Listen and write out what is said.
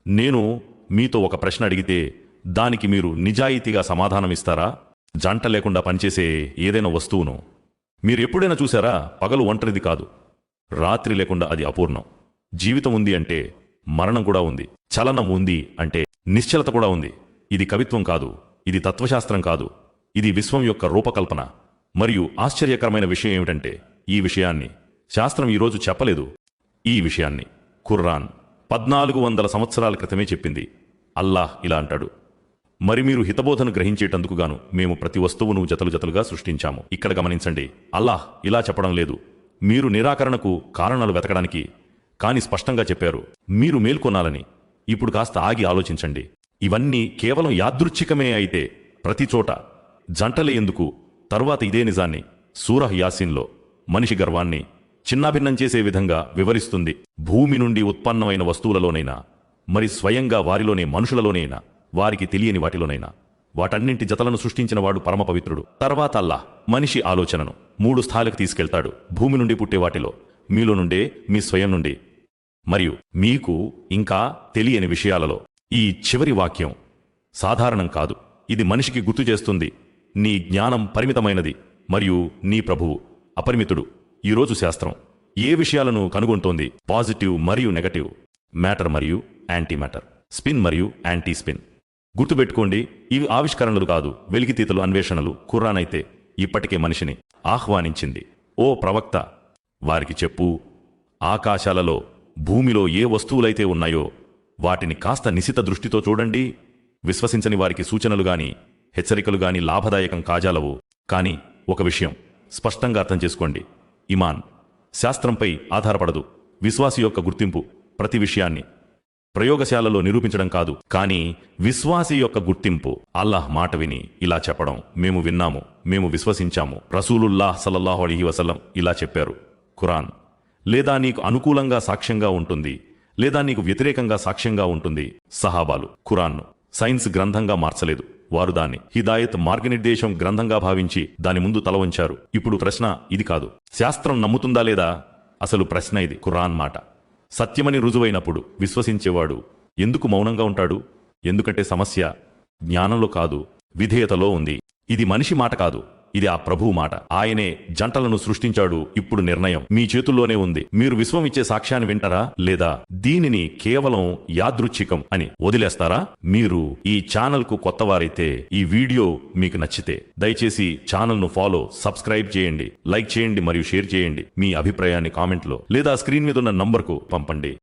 నేను మీతో ఒక ప్రశ్న అడిగితే దానికి మీరు నిజాయితీగా సమాధానమిస్తారా? జంట లేకుండా పనిచేసే ఏదైనా వస్తువును మీరు ఎప్పుడైనా చూసారా? పగలు ఒంటరిది కాదు, రాత్రి లేకుండా అది అపూర్ణం. జీవితం ఉంది అంటే మరణం కూడా ఉంది. చలనం ఉంది అంటే నిశ్చలత కూడా ఉంది. ఇది కవిత్వం కాదు, ఇది తత్వశాస్త్రం కాదు, ఇది విశ్వం యొక్క రూపకల్పన. మరియు ఆశ్చర్యకరమైన విషయం ఏమిటంటే ఈ విషయాన్ని శాస్త్రం ఈరోజు చెప్పలేదు. ఈ విషయాన్ని ఖురాన్ 1400 సంవత్సరాల క్రితమే చెప్పింది. అల్లాహ్ ఇలా అంటాడు, మరి మీరు హితబోధను గ్రహించేటందుకు గాను మేము ప్రతి వస్తువును జతలు జతలుగా సృష్టించాము. ఇక్కడ గమనించండి, అల్లాహ్ ఇలా చెప్పడం లేదు మీరు నిరాకరణకు కారణాలు వెతకడానికి, కాని స్పష్టంగా చెప్పారు మీరు మేల్కొనాలని. ఇప్పుడు కాస్త ఆగి ఆలోచించండి. ఇవన్నీ కేవలం యాదృచ్ఛికమే అయితే ప్రతి చోట జంటలే ఎందుకు? తరువాత ఇదే నిజాన్ని సూరహ్ యాసీన్లో మనిషి గర్వాన్ని చిన్నాభిన్నం చేసే విధంగా వివరిస్తుంది. భూమి నుండి ఉత్పన్నమైన వస్తువులలోనైనా, మరి స్వయంగా వారిలోనే మనుషులలోనైనా, వారికి తెలియని వాటిలోనైనా వాటన్నింటి జతలను సృష్టించిన వాడు పరమ పవిత్రుడు. తర్వాత అల్లాహ్ మనిషి ఆలోచనను 3 స్థాయిలకు తీసుకెళ్తాడు. భూమి నుండి పుట్టే వాటిలో, మీలో నుండే, మీ స్వయం నుండి, మరియు మీకు ఇంకా తెలియని విషయాలలో. ఈ చివరి వాక్యం సాధారణం కాదు. ఇది మనిషికి గుర్తు చేస్తుంది నీ జ్ఞానం పరిమితమైనది మరియు నీ ప్రభువు అపరిమితుడు. ఈరోజు శాస్త్రం ఏ విషయాలను కనుగొంటోంది? పాజిటివ్ మరియు నెగటివ్, మ్యాటర్ మరియు యాంటీ మ్యాటర్, స్పిన్ మరియు యాంటీ స్పిన్. గుర్తుపెట్టుకోండి, ఇవి ఆవిష్కరణలు కాదు, వెలికితీతలు, అన్వేషణలు. ఖురాన్ అయితే ఇప్పటికే మనిషిని ఆహ్వానించింది. ఓ ప్రవక్త, వారికి చెప్పు, ఆకాశాలలో భూమిలో ఏ వస్తువులైతే ఉన్నాయో వాటిని కాస్త నిశిత దృష్టితో చూడండి. విశ్వసించని వారికి సూచనలు గాని హెచ్చరికలు గాని లాభదాయకం కాజాలవు. కాని ఒక విషయం స్పష్టంగా అర్థం చేసుకోండి, ఇమాన్ శాస్త్రంపై ఆధారపడదు. విశ్వాసి యొక్క గుర్తింపు ప్రతి విషయాన్ని ప్రయోగశాలలో నిరూపించడం కాదు, కానీ విశ్వాసి యొక్క గుర్తింపు అల్లాహ్ మాట విని ఇలా చెప్పడం, మేము విన్నాము, మేము విశ్వసించాము. రసూలుల్లాహ్ సల్లల్లాహు అలైహి వసల్లం ఇలా చెప్పారు. ఖురాన్ లేదా నీకు అనుకూలంగా సాక్ష్యంగా ఉంటుంది, లేదా నీకు వ్యతిరేకంగా సాక్ష్యంగా ఉంటుంది. సహాబాలు ఖురాన్ను సైన్స్ గ్రంథంగా మార్చలేదు. వారు దాన్ని హిదాయత్ మార్గనిర్దేశం గ్రంథంగా భావించి దాని ముందు తల వంచారు. ఇప్పుడు ప్రశ్న ఇది కాదు, శాస్త్రం నమ్ముతుందా లేదా? అసలు ప్రశ్న ఇది. ఖురాన్ మాట సత్యమని రుజువైనప్పుడు విశ్వసించేవాడు ఎందుకు మౌనంగా ఉంటాడు? ఎందుకంటే సమస్య జ్ఞానంలో కాదు, విధేయతలో ఉంది. ఇది మనిషి మాట కాదు, ఇది ఆ ప్రభువు మాట. ఆయనే జంటలను సృష్టించాడు. ఇప్పుడు నిర్ణయం మీ చేతుల్లోనే ఉంది. మీరు విశ్వం ఇచ్చే సాక్ష్యాన్ని వింటారా, లేదా దీనిని కేవలం యాదృచ్ఛికం అని వదిలేస్తారా? మీరు ఈ ఛానల్ కు కొత్తవారైతే, ఈ వీడియో మీకు నచ్చితే దయచేసి ఛానల్ ను ఫాలో, సబ్స్క్రైబ్ చేయండి, లైక్ చేయండి మరియు షేర్ చేయండి. మీ అభిప్రాయాన్ని కామెంట్లో లేదా స్క్రీన్ మీద ఉన్న నంబర్కు పంపండి.